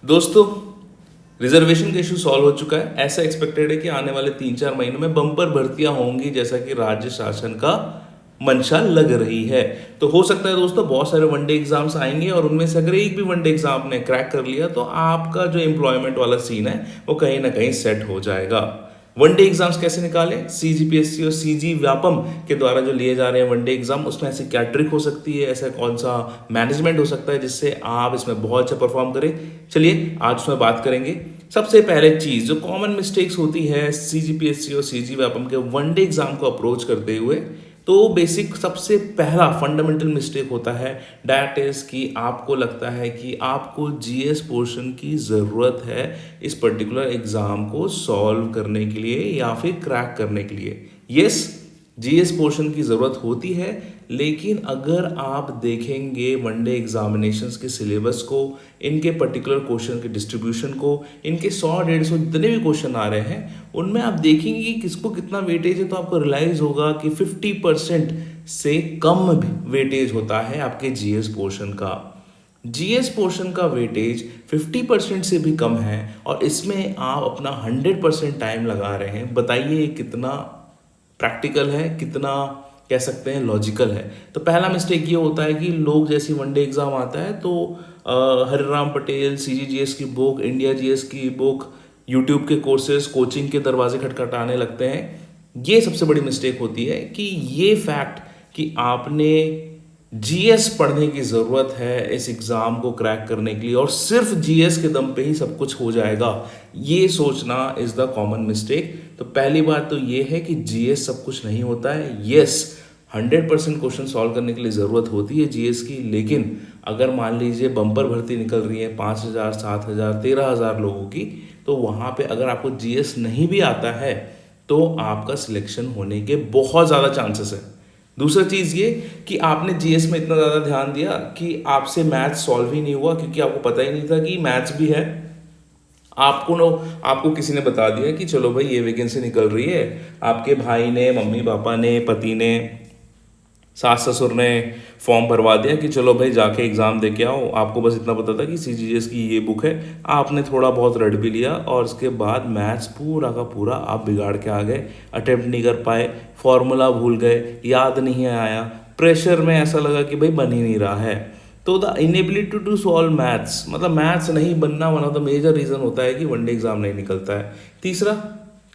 दोस्तों, रिजर्वेशन का issue solve हो चुका है। ऐसा एक्सपेक्टेड है कि आने वाले 3-4 महीनों में बम्पर भर्तियां होंगी, जैसा कि राज्य शासन का मंशा लग रही है। तो हो सकता है दोस्तों बहुत सारे वनडे एग्जाम्स आएंगे और उनमें से अगर एक भी वनडे एग्जाम आपने क्रैक कर लिया तो आपका जो एम्प्लॉयमेंट वाला सीन है वो कहीं ना कहीं सेट हो जाएगा। वनडे एग्जाम्स कैसे निकालें? सीजीपीएससी और सीजी व्यापम के द्वारा जो लिए जा रहे हैं वनडे एग्जाम, उसमें ऐसी क्या ट्रिक हो सकती है, ऐसा कौन सा मैनेजमेंट हो सकता है जिससे आप इसमें बहुत अच्छा परफॉर्म करें। चलिए आज उसमें बात करेंगे। सबसे पहले चीज जो कॉमन मिस्टेक्स होती है सीजीपीएससी और सीजी व्यापम के वनडे एग्जाम को अप्रोच करते हुए, तो बेसिक सबसे पहला फंडामेंटल मिस्टेक होता है डैट इज कि आपको लगता है कि आपको जीएस पोर्शन की ज़रूरत है इस पर्टिकुलर एग्ज़ाम को सॉल्व करने के लिए या फिर क्रैक करने के लिए। यस, जीएस पोर्शन की ज़रूरत होती है, लेकिन अगर आप देखेंगे वनडे एग्जामिनेशंस के सिलेबस को, इनके पर्टिकुलर क्वेश्चन के डिस्ट्रीब्यूशन को, इनके 100-150 जितने भी क्वेश्चन आ रहे हैं उनमें आप देखेंगे कि किसको कितना वेटेज है, तो आपको रियलाइज होगा कि 50% से कम वेटेज होता है आपके जीएस पोर्शन का। जीएस पोर्शन का वेटेज 50% से भी कम है और इसमें आप अपना 100% टाइम लगा रहे हैं। बताइए कितना प्रैक्टिकल है, कितना कह सकते हैं लॉजिकल है। तो पहला मिस्टेक ये होता है कि लोग जैसे वनडे एग्जाम आता है तो हरिराम पटेल सीजीजीएस की बुक, इंडिया जीएस की बुक, यूट्यूब के कोर्सेज, कोचिंग के दरवाजे खटखटाने लगते हैं। ये सबसे बड़ी मिस्टेक होती है कि ये फैक्ट कि आपने जीएस पढ़ने की ज़रूरत है इस एग्ज़ाम को क्रैक करने के लिए और सिर्फ जीएस के दम पे ही सब कुछ हो जाएगा, ये सोचना इज़ द कॉमन मिस्टेक। तो पहली बात तो ये है कि जीएस सब कुछ नहीं होता है। यस, 100% क्वेश्चन सॉल्व करने के लिए ज़रूरत होती है जीएस की, लेकिन अगर मान लीजिए बम्पर भर्ती निकल रही है 5,000, 7,000, 13,000 लोगों की, तो वहाँ पे अगर आपको जीएस नहीं भी आता है तो आपका सिलेक्शन होने के बहुत ज़्यादा चांसेस है। दूसरा चीज़ ये कि आपने जीएस में इतना ज़्यादा ध्यान दिया कि आपसे मैथ्स सॉल्व ही नहीं हुआ, क्योंकि आपको पता ही नहीं था कि मैथ्स भी है। आपको किसी ने बता दिया कि चलो भाई ये वैकेंसी निकल रही है, आपके भाई ने, मम्मी पापा ने, पति ने, सास ससुर ने फॉर्म भरवा दिया कि चलो भाई जाके एग्ज़ाम दे के आओ। आपको बस इतना पता था कि सीजीजीएस की ये बुक है, आपने थोड़ा बहुत रट भी लिया और उसके बाद मैथ्स पूरा का पूरा आप बिगाड़ के आ गए, अटेम्प्ट नहीं कर पाए, फॉर्मूला भूल गए, याद नहीं आया, प्रेशर में ऐसा लगा कि भाई बन ही नहीं रहा है। तो the inability to solve maths, मतलब मैथ्स नहीं बनना one of the major reason होता है कि वनडे एग्जाम नहीं निकलता है। तीसरा,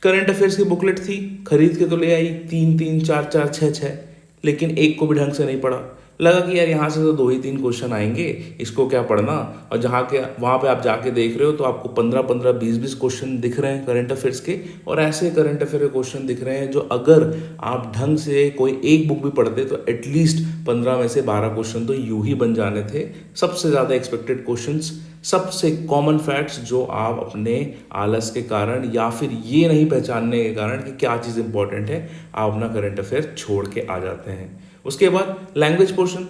करंट अफेयर्स की बुकलेट थी, खरीद के तो ले आई, 3-3, 4-4, 6-6, लेकिन एक को भी ढंग से नहीं पढ़ा। लगा कि यार यहाँ से तो 2 ही 3 क्वेश्चन आएंगे, इसको क्या पढ़ना। और जहाँ के वहाँ पे आप जाके देख रहे हो तो आपको 15-15, 20-20 क्वेश्चन दिख रहे हैं करंट अफेयर्स के, और ऐसे करंट अफेयर के क्वेश्चन दिख रहे हैं जो अगर आप ढंग से कोई एक बुक भी पढ़ते तो एटलीस्ट 15 में से 12 क्वेश्चन तो यूं ही बन जाने थे। सबसे ज़्यादा एक्सपेक्टेड क्वेश्चंस, सबसे कॉमन फैक्ट्स जो आप अपने आलस के कारण या फिर ये नहीं पहचानने के कारण कि क्या चीज़ इंपॉर्टेंट है, आप अपना करंट अफेयर छोड़ के आ जाते हैं। उसके बाद लैंग्वेज पोर्शन,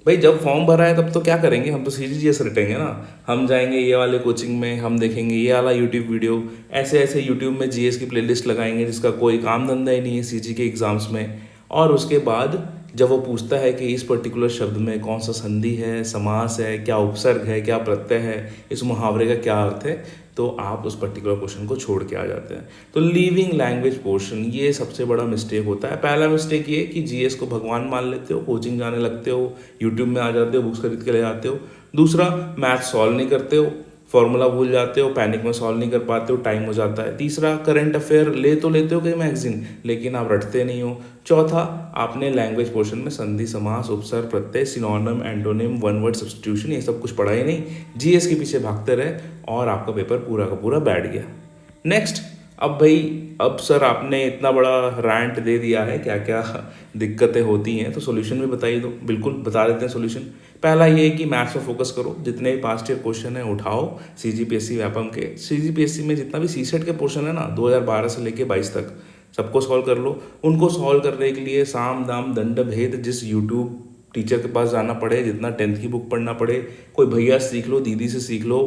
भाई जब फॉर्म भरा है तब तो क्या करेंगे, हम तो सीजीजीएस रटेंगे ना। हम जाएंगे ये वाले कोचिंग में, हम देखेंगे ये वाला यूट्यूब वीडियो, ऐसे ऐसे यूट्यूब में जीएस की प्लेलिस्ट लगाएंगे जिसका कोई काम धंधा ही नहीं है सीजी के एग्जाम्स में। और उसके बाद जब वो पूछता है कि इस पर्टिकुलर शब्द में कौन सा संधि है, समास है, क्या उपसर्ग है, क्या प्रत्यय है, इस मुहावरे का क्या अर्थ है, तो आप उस पर्टिकुलर क्वेश्चन को छोड़ के आ जाते हैं। तो लीविंग लैंग्वेज पोर्शन, ये सबसे बड़ा मिस्टेक होता है। पहला मिस्टेक ये कि जीएस को भगवान मान लेते हो, कोचिंग जाने लगते हो, यूट्यूब में आ जाते हो, बुक्स खरीद के ले आते हो। दूसरा, मैथ सॉल्व नहीं करते हो, फॉर्मूला भूल जाते हो, पैनिक में सॉल्व नहीं कर पाते हो, टाइम हो जाता है। तीसरा, करंट अफेयर ले तो लेते हो कई मैगजीन, लेकिन आप रटते नहीं हो। चौथा, आपने लैंग्वेज पोर्शन में संधि, समास, उपसर्ग, प्रत्यय, synonym, antonym, one word substitution, ये सब कुछ पढ़ा ही नहीं, जीएस के पीछे भागते रहे और आपका पेपर पूरा का पूरा बैठ गया। नेक्स्ट, अब भाई, अब सर आपने इतना बड़ा रैंट दे दिया है, क्या क्या दिक्कतें होती हैं, तो सॉल्यूशन भी बताइए। दो बिल्कुल बता देते हैं सॉल्यूशन। पहला ये है कि मैथ्स पर फोकस करो, जितने भी पास्ट ईयर क्वेश्चन है उठाओ सीजीपीएससी व्यापम के। सीजीपीएससी में जितना भी सीसेट के पोर्शन है ना 2012 से लेके 22 तक, सबको सॉल्व कर लो। उनको सॉल्व करने के लिए साम दाम दंड भेद, जिस यूट्यूब टीचर के पास जाना पड़े, जितना 10th की बुक पढ़ना पड़े, कोई भैया से सीख लो, दीदी से सीख लो,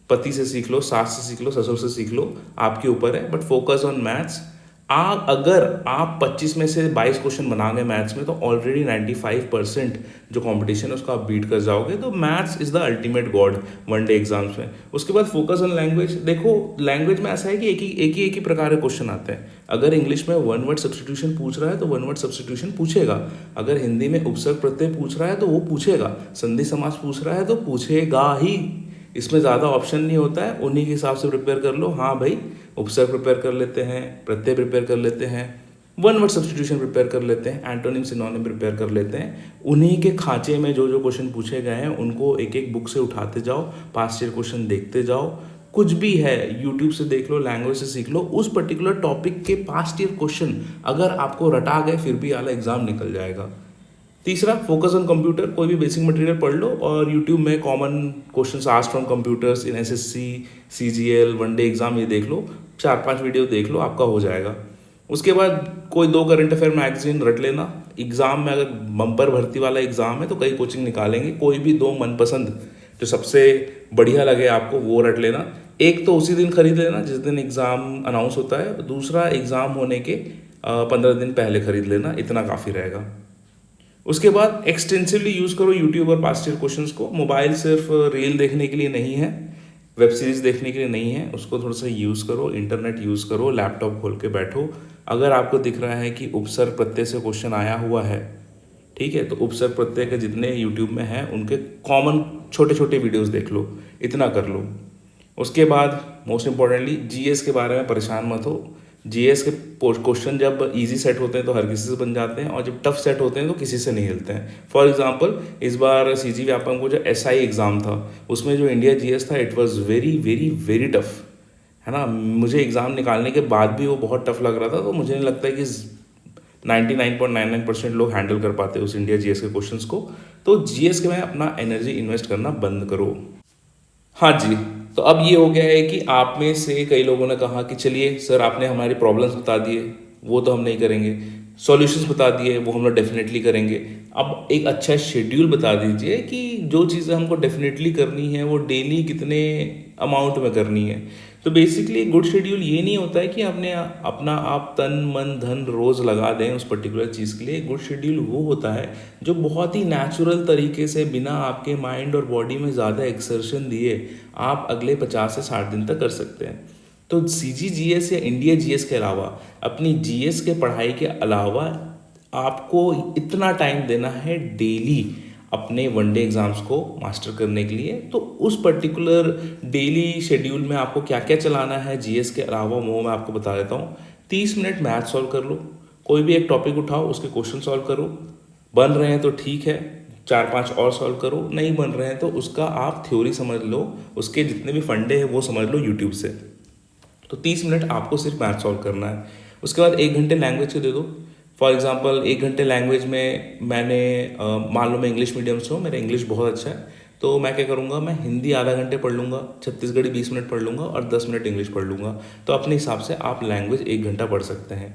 पति से सीख लो, सास से सीख लो, ससुर से सीख लो, आपके ऊपर है। बट फोकस ऑन मैथ्स, अगर आप 25 में से 22 क्वेश्चन बना गए मैथ्स में तो ऑलरेडी 95% जो कंपटीशन है उसको आप बीट कर जाओगे। तो maths is the ultimate God one day exams में। उसके बाद फोकस ऑन लैंग्वेज। देखो लैंग्वेज में ऐसा है कि एक ही प्रकार के क्वेश्चन आते हैं। अगर इंग्लिश में वन वर्ड सब्सटीट्यूशन पूछ रहा है तो वन वर्ड सब्सटीट्यूशन पूछेगा। अगर हिंदी में उपसर्ग प्रत्यय पूछ रहा है तो वो पूछेगा। संधि समास पूछ रहा है तो पूछेगा ही। इसमें ज़्यादा ऑप्शन नहीं होता है, उन्हीं के हिसाब से प्रिपेयर कर लो। हाँ भाई, उपसर्ग प्रिपेयर कर लेते हैं, प्रत्यय प्रिपेयर कर लेते हैं, वन वर्ड सब्सटीट्यूशन प्रिपेयर कर लेते हैं, एंटोनिम सिनोनिम प्रिपेयर कर लेते हैं। उन्हीं के खांचे में जो जो क्वेश्चन पूछे गए हैं उनको एक एक बुक से उठाते जाओ, पास्ट ईयर क्वेश्चन देखते जाओ। कुछ भी है यूट्यूब से देख लो, लैंग्वेज से सीख लो, उस पर्टिकुलर टॉपिक के पास्ट ईयर क्वेश्चन अगर आपको रटा गए फिर भी आला एग्जाम निकल जाएगा। तीसरा, फोकस ऑन कंप्यूटर। कोई भी बेसिक मटेरियल पढ़ लो और यूट्यूब में common questions asked from computers in SSC, CGL, one day exam ये देख लो, 4-5 वीडियो देख लो, आपका हो जाएगा। उसके बाद कोई 2 करंट अफेयर मैगजीन रट लेना। एग्जाम में अगर बम्पर भर्ती वाला एग्जाम है तो कई कोचिंग निकालेंगे, कोई भी 2 मनपसंद जो सबसे बढ़िया लगे आपको वो रट लेना। एक तो उसी दिन खरीद लेना जिस दिन एग्ज़ाम अनाउंस होता है, दूसरा एग्ज़ाम होने के 15 दिन पहले खरीद लेना, इतना काफ़ी रहेगा। उसके बाद एक्सटेंसिवली यूज़ करो यूट्यूब और पास्ट ईयर क्वेश्चंस को। मोबाइल सिर्फ रील देखने के लिए नहीं है, वेब सीरीज़ देखने के लिए नहीं है, उसको थोड़ा सा यूज़ करो, इंटरनेट यूज़ करो, लैपटॉप खोल के बैठो। अगर आपको दिख रहा है कि उपसर्ग प्रत्यय से क्वेश्चन आया हुआ है, ठीक है, तो उपसर्ग प्रत्यय के जितने यूट्यूब में हैं उनके कॉमन छोटे छोटे वीडियोज़ देख लो, इतना कर लो। उसके बाद मोस्ट इंपॉर्टेंटली जीएस के बारे में परेशान मत हो। जीएस के क्वेश्चन जब इजी सेट होते हैं तो हर किसी से बन जाते हैं, और जब टफ सेट होते हैं तो किसी से नहीं हिलते हैं। फॉर एग्जांपल इस बार सीजी व्यापम को जो एसआई एग्ज़ाम था उसमें जो इंडिया जीएस था, it was very very very tough, है ना। मुझे एग्ज़ाम निकालने के बाद भी वो बहुत टफ लग रहा था। तो मुझे नहीं लगता है कि 99.99% लोग हैंडल कर पाते उस इंडिया जीएस के क्वेश्चंस को। तो जीएस के में अपना एनर्जी इन्वेस्ट करना बंद करो। हाँ जी, तो अब ये हो गया है कि आप में से कई लोगों ने कहा कि चलिए सर आपने हमारी प्रॉब्लम्स बता दिए, वो तो हम नहीं करेंगे, सॉल्यूशंस बता दिए वो हम लोग डेफिनेटली करेंगे। अब एक अच्छा शेड्यूल बता दीजिए कि जो चीज़ें हमको डेफिनेटली करनी है वो डेली कितने अमाउंट में करनी है। तो बेसिकली गुड शेड्यूल ये नहीं होता है कि आपने अपना आप तन मन धन रोज़ लगा दें उस पर्टिकुलर चीज़ के लिए। गुड शेड्यूल वो होता है जो बहुत ही नेचुरल तरीके से बिना आपके माइंड और बॉडी में ज़्यादा एक्सर्शन दिए आप अगले 50 से 60 दिन तक कर सकते हैं। तो सीजी जीएस या इंडिया जीएस के अलावा अपनी जीएस के पढ़ाई के अलावा आपको इतना टाइम देना है डेली अपने वनडे एग्जाम्स को मास्टर करने के लिए। तो उस पर्टिकुलर डेली शेड्यूल में आपको क्या क्या चलाना है जीएस के अलावा वो मैं आपको बता देता हूँ। 30 मिनट मैथ सॉल्व कर लो, कोई भी एक टॉपिक उठाओ उसके क्वेश्चन सॉल्व करो, बन रहे हैं तो ठीक है, 4-5 और सॉल्व करो, नहीं बन रहे हैं तो उसका आप थ्योरी समझ लो, उसके जितने भी फंडे हैं वो समझ लो यूट्यूब से। तो 30 मिनट आपको सिर्फ मैथ सॉल्व करना है। उसके बाद 1 घंटे लैंग्वेज के दे दो। फॉर एग्जांपल 1 घंटे लैंग्वेज में मैंने मान लो मैं इंग्लिश मीडियम से हूँ, मेरा इंग्लिश बहुत अच्छा है, तो मैं क्या करूँगा, मैं हिंदी आधा घंटे पढ़ लूँगा, छत्तीसगढ़ी 20 मिनट पढ़ लूँगा और 10 मिनट इंग्लिश पढ़ लूँगा। तो अपने हिसाब से आप लैंग्वेज 1 घंटा पढ़ सकते हैं।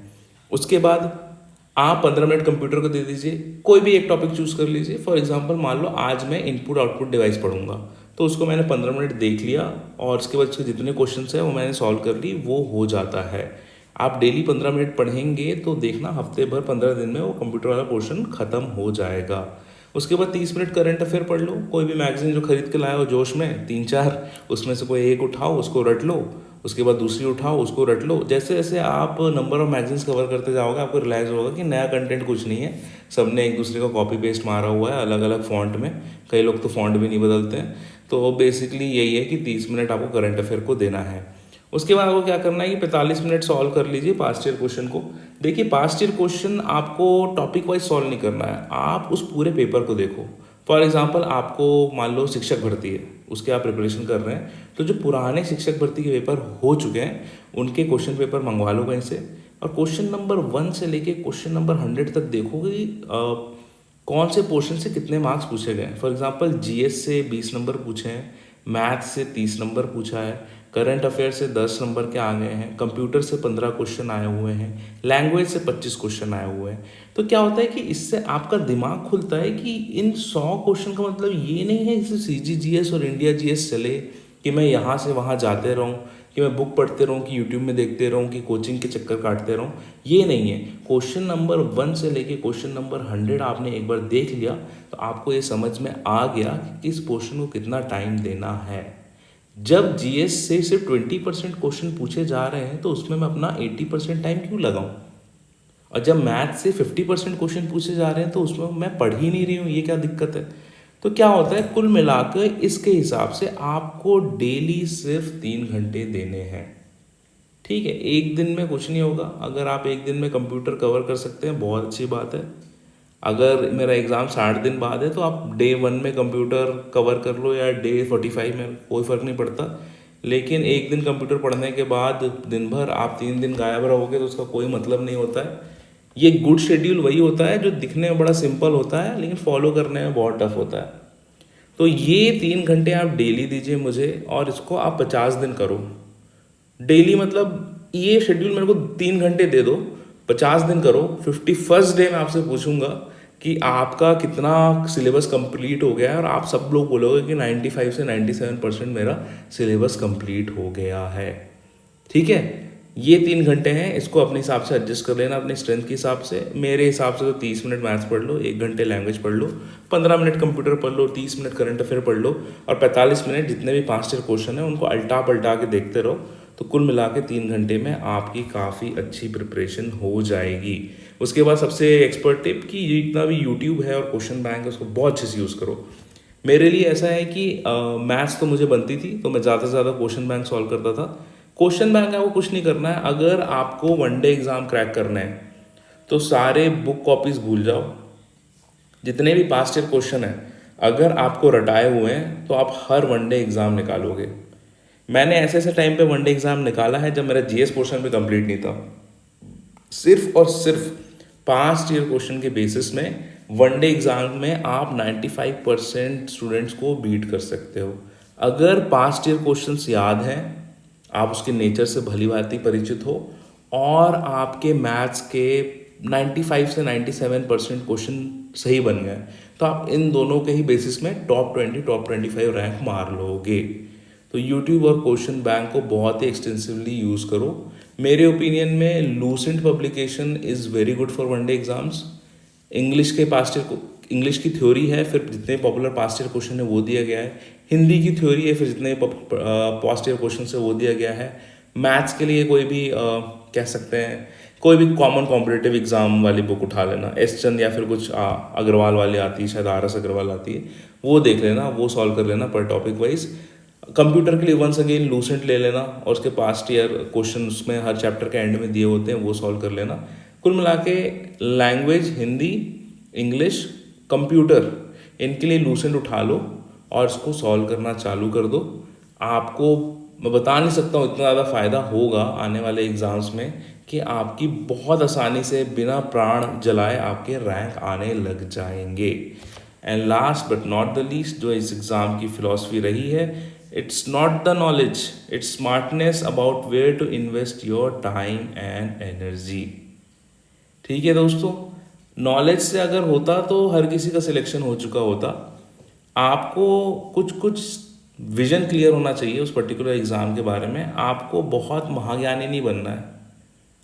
उसके बाद आप 15 मिनट कंप्यूटर को दे दीजिए, कोई भी एक टॉपिक चूज कर लीजिए। फॉर एग्जांपल मान लो आज मैं इनपुट आउटपुट डिवाइस पढ़ूंगा, तो उसको मैंने 15 मिनट देख लिया और उसके बाद उसके जितने क्वेश्चन हैं वो मैंने सॉल्व कर ली, वो हो जाता है। आप डेली 15 मिनट पढ़ेंगे तो देखना हफ्ते भर 15 दिन में वो कंप्यूटर वाला पोर्शन खत्म हो जाएगा। उसके बाद 30 मिनट करंट अफेयर पढ़ लो, कोई भी मैगजीन जो खरीद के लाए हो जोश में 3-4, उसमें से कोई एक उठाओ उसको रट लो, उसके बाद दूसरी उठाओ उसको रट लो। जैसे जैसे आप नंबर ऑफ मैगजीन्स कवर करते जाओगे आपको रियलाइज़ होगा कि नया कंटेंट कुछ नहीं है, सबने एक दूसरे को कॉपी पेस्ट मारा हुआ है अलग अलग फॉन्ट में, कई लोग तो फॉन्ट भी नहीं बदलते हैं। तो बेसिकली यही है कि 30 मिनट आपको करंट अफेयर को देना है। उसके बाद आपको क्या करना है कि 45 मिनट सॉल्व कर लीजिए पास्ट ईयर क्वेश्चन को। देखिए पास्ट ईयर क्वेश्चन आपको टॉपिक वाइज सॉल्व नहीं करना है, आप उस पूरे पेपर को देखो। फॉर एग्जाम्पल आपको मान लो शिक्षक भर्ती है, उसके आप प्रिपरेशन कर रहे हैं, तो जो पुराने शिक्षक भर्ती के पेपर हो चुके हैं उनके क्वेश्चन पेपर मंगवा लो कहीं से, और क्वेश्चन नंबर 1 से लेके क्वेश्चन नंबर 100 तक देखोगे कि कौन से पोर्शन से कितने मार्क्स पूछे गए। फॉर एग्जांपल जीएस से 20 नंबर पूछे हैं, मैथ से 30 नंबर पूछा है, करंट अफेयर से 10 नंबर के आ गए हैं, कंप्यूटर से 15 क्वेश्चन आए हुए हैं, लैंग्वेज से 25 क्वेश्चन आए हुए हैं। तो क्या होता है कि इससे आपका दिमाग खुलता है कि इन 100 क्वेश्चन का मतलब ये नहीं है कि सीजी जीएस और इंडिया जीएस चले कि मैं यहाँ से वहाँ जाते रहूँ, कि मैं बुक पढ़ते रहूँ, कि यूट्यूब में देखते रहूँ, कि कोचिंग के चक्कर काटते रहूँ, ये नहीं है। क्वेश्चन नंबर 1 से लेके क्वेश्चन नंबर 100 आपने एक बार देख लिया तो आपको ये समझ में आ गया कि इस क्वेश्चन को कितना टाइम देना है। जब जीएस से सिर्फ 20% क्वेश्चन पूछे जा रहे हैं तो उसमें मैं अपना 80% टाइम क्यों लगाऊं? और जब मैथ से 50% क्वेश्चन पूछे जा रहे हैं तो उसमें मैं पढ़ ही नहीं रही हूँ, ये क्या दिक्कत है? तो क्या होता है, कुल मिलाकर इसके हिसाब से आपको डेली सिर्फ 3 घंटे देने हैं। ठीक है, एक दिन में कुछ नहीं होगा। अगर आप एक दिन में कंप्यूटर कवर कर सकते हैं बहुत अच्छी बात है। अगर मेरा एग्ज़ाम 60 दिन बाद है तो आप डे 1 में कंप्यूटर कवर कर लो या डे 45 में, कोई फ़र्क नहीं पड़ता। लेकिन एक दिन कंप्यूटर पढ़ने के बाद दिन भर आप 3 दिन गायब रहोगे तो उसका कोई मतलब नहीं होता है। ये गुड शेड्यूल वही होता है जो दिखने में बड़ा सिंपल होता है लेकिन फॉलो करने में बहुत टफ होता है। तो ये 3 घंटे आप डेली दीजिए मुझे और इसको आप 50 दिन करो। डेली मतलब ये शेड्यूल मेरे को 3 घंटे दे दो, 50 दिन करो। 51st डे मैं आपसे पूछूंगा कि आपका कितना सिलेबस कंप्लीट हो गया है और आप सब लोग बोलोगे कि 95 से 97% मेरा सिलेबस कंप्लीट हो गया है। ठीक है, ये 3 घंटे हैं, इसको अपने हिसाब से एडजस्ट कर लेना, अपने स्ट्रेंथ के हिसाब से। मेरे हिसाब से तो 30 मिनट मैथ्स पढ़ लो, 1 घंटे लैंग्वेज पढ़ लो, 15 मिनट कंप्यूटर पढ़ लो, 30 मिनट करंट अफेयर पढ़ लो और 45 मिनट जितने भी 5 क्वेश्चन हैं उनको अल्टा पलटा के देखते रहो। तो कुल मिला के 3 घंटे में आपकी काफ़ी अच्छी प्रिपरेशन हो जाएगी। उसके बाद सबसे एक्सपर्ट टिप कि जितना भी यूट्यूब है और क्वेश्चन बैंक है उसको बहुत अच्छे से यूज़ करो। मेरे लिए ऐसा है कि मैथ्स तो मुझे बनती थी तो मैं ज़्यादा से ज़्यादा क्वेश्चन बैंक सॉल्व करता था। क्वेश्चन बैंक आपको कुछ नहीं करना है, अगर आपको 1 डे एग्ज़ाम क्रैक करना है तो सारे बुक कॉपीज़ भूल जाओ, जितने भी पास्ट ईयर क्वेश्चन हैं अगर आपको रटाए हुए हैं तो आप हर 1 डे एग्ज़ाम निकालोगे। मैंने ऐसे ऐसे टाइम पे 1 डे एग्ज़ाम निकाला है जब मेरा जीएस पोर्शन भी कंप्लीट नहीं था। सिर्फ और सिर्फ पास्ट ईयर क्वेश्चन के बेसिस में 1 डे एग्ज़ाम में आप 95% स्टूडेंट्स को बीट कर सकते हो। अगर पास्ट ईयर क्वेश्चंस याद हैं, आप उसके नेचर से भली भांति परिचित हो और आपके मैथ्स के 95 से 97% क्वेश्चन सही बन गए तो आप इन दोनों के ही बेसिस में टॉप 20 टॉप 25 रैंक मार लोगे। तो यूट्यूब और क्वेश्चन बैंक को बहुत ही एक्सटेंसिवली यूज़ करो। मेरे ओपिनियन में Lucent publication is very good for 1 day exams. English के पास्ट ईयर इंग्लिश की थ्योरी है, फिर जितने पॉपुलर पास्ट ईयर क्वेश्चन है वो दिया गया है। हिंदी की थ्योरी है, फिर जितने पास्ट ईयर क्वेश्चन है वो दिया गया है। मैथ्स के लिए कोई भी कह सकते हैं कोई भी कॉमन कॉम्पिटिटिव एग्जाम वाली बुक उठा लेना, एस चंद या फिर कुछ अग्रवाल वाली आती है, शायद RS अग्रवाल आती है, वो देख लेना, वो सॉल्व कर लेना पर टॉपिक वाइज। कंप्यूटर के लिए वंस अगेन लूसेंट ले लेना और उसके पास्ट ईयर क्वेश्चन उसमें हर चैप्टर के एंड में दिए होते हैं, वो सॉल्व कर लेना। कुल मिला के लैंग्वेज हिंदी, इंग्लिश, कंप्यूटर, इनके लिए लूसेंट उठा लो और इसको सॉल्व करना चालू कर दो। आपको मैं बता नहीं सकता हूँ इतना ज़्यादा फ़ायदा होगा आने वाले एग्ज़ाम्स में कि आपकी बहुत आसानी से बिना प्राण जलाए आपके रैंक आने लग जाएंगे। And last but not the least, जो इस एग्ज़ाम की फ़िलॉसफी रही है, it's not the knowledge, it's smartness about where to invest your time and energy. ठीक है दोस्तों, नॉलेज से अगर होता तो हर किसी का सिलेक्शन हो चुका होता। आपको कुछ कुछ विजन क्लियर होना चाहिए उस पर्टिकुलर एग्ज़ाम के बारे में। आपको बहुत महाज्ञानी नहीं बनना है,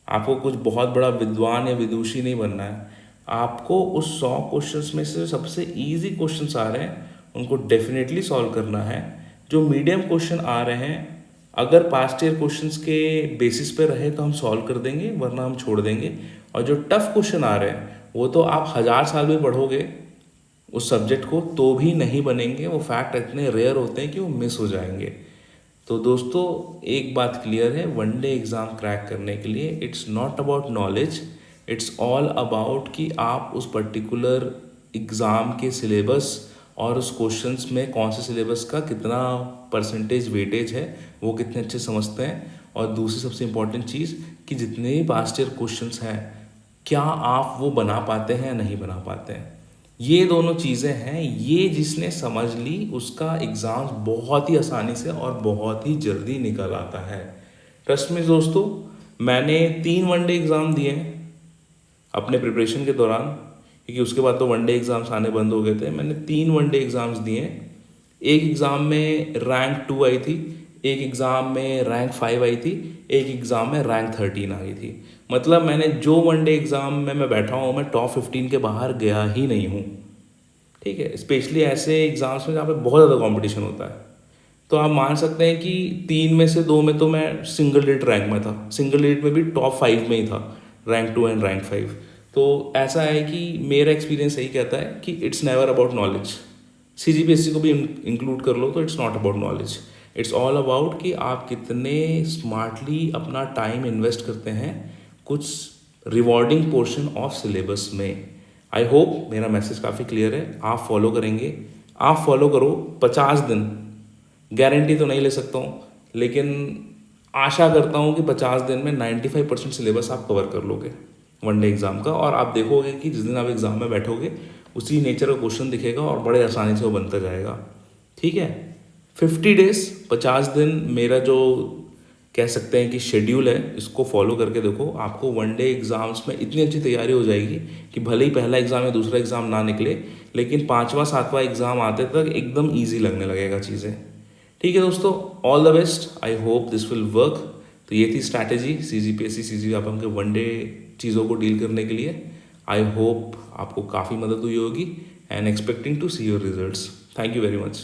आपको कुछ बहुत बड़ा विद्वान या विदुषी नहीं बनना है। आपको उस 100 क्वेश्चंस में से सबसे इजी क्वेश्चंस आ रहे हैं उनको डेफिनेटली सॉल्व करना है। जो मीडियम क्वेश्चन आ रहे हैं अगर पास्ट ईयर क्वेश्चंस के बेसिस पे रहे तो हम सॉल्व कर देंगे, वरना हम छोड़ देंगे। और जो टफ क्वेश्चन आ रहे हैं वो तो आप 1000 साल भी पढ़ोगे उस सब्जेक्ट को तो भी नहीं बनेंगे। वो फैक्ट इतने रेयर होते हैं कि वो मिस हो जाएंगे। तो दोस्तों एक बात क्लियर है, 1 डे एग्ज़ाम क्रैक करने के लिए it's not about knowledge, it's all about कि आप उस पर्टिकुलर एग्ज़ाम के सिलेबस और उस क्वेश्चंस में कौन से सिलेबस का कितना परसेंटेज वेटेज है वो कितने अच्छे समझते हैं। और दूसरी सबसे इम्पॉर्टेंट चीज़ कि जितने भी पास्ट ईयर क्वेश्चंस हैं क्या आप वो बना पाते हैं या नहीं बना पाते हैं। ये दोनों चीज़ें हैं, ये जिसने समझ ली उसका एग्ज़ाम बहुत ही आसानी से और बहुत ही जल्दी निकल आता है। ट्रस्ट में दोस्तों, मैंने 3 1 डे एग्ज़ाम दिए हैं अपने प्रिपरेशन के दौरान, क्योंकि उसके बाद तो 1 डे एग्ज़ाम्स आने बंद हो गए थे। मैंने 3 1 डे एग्ज़ाम्स दिए। एक एग्ज़ाम में रैंक 2 आई थी, एक एग्ज़ाम में रैंक 5 आई थी, एक एग्ज़ाम में रैंक 13 आई थी। मतलब मैंने जो वनडे एग्ज़ाम में मैं बैठा हूँ, मैं टॉप 15 के बाहर गया ही नहीं हूँ। ठीक है, स्पेशली ऐसे एग्ज़ाम्स में जहाँ पे बहुत ज़्यादा कंपटीशन होता है। तो आप मान सकते हैं कि 3 में से 2 में तो मैं सिंगल डिजिट रैंक में था, सिंगल डिजिट में भी टॉप 5 में ही था, रैंक 2 एंड रैंक 5। तो ऐसा है कि मेरा एक्सपीरियंस यही कहता है कि it's never about knowledge. CGPSC को भी इंक्लूड कर लो तो it's not about knowledge, it's all about कि आप कितने स्मार्टली अपना टाइम इन्वेस्ट करते हैं कुछ रिवॉर्डिंग पोर्शन ऑफ सिलेबस में। आई होप मेरा मैसेज काफ़ी क्लियर है, आप फॉलो करेंगे। आप फॉलो करो 50 दिन, गारंटी तो नहीं ले सकता हूँ, लेकिन आशा करता हूँ कि 50 दिन में 95% सिलेबस आप कवर कर लोगे वनडे एग्ज़ाम का। और आप देखोगे कि जिस दिन आप एग्ज़ाम में बैठोगे उसी नेचर का क्वेश्चन दिखेगा और बड़े आसानी से वो बनता जाएगा। ठीक है, 50 डेज 50 दिन मेरा जो कह सकते हैं कि शेड्यूल है, इसको फॉलो करके देखो, आपको वनडे एग्ज़ाम्स में इतनी अच्छी तैयारी हो जाएगी कि भले ही पहला एग्ज़ाम या दूसरा एग्ज़ाम ना निकले, लेकिन 5वां 7वां एग्ज़ाम आते तक एकदम ईजी लगने लगेगा चीज़ें। ठीक है दोस्तों, all the best, I hope this will work. तो ये थी स्ट्रैटेजी CGPSC CGWAPM के वनडे चीज़ों को डील करने के लिए। आई होप आपको काफ़ी मदद हुई होगी and expecting to see your results. Thank you very much.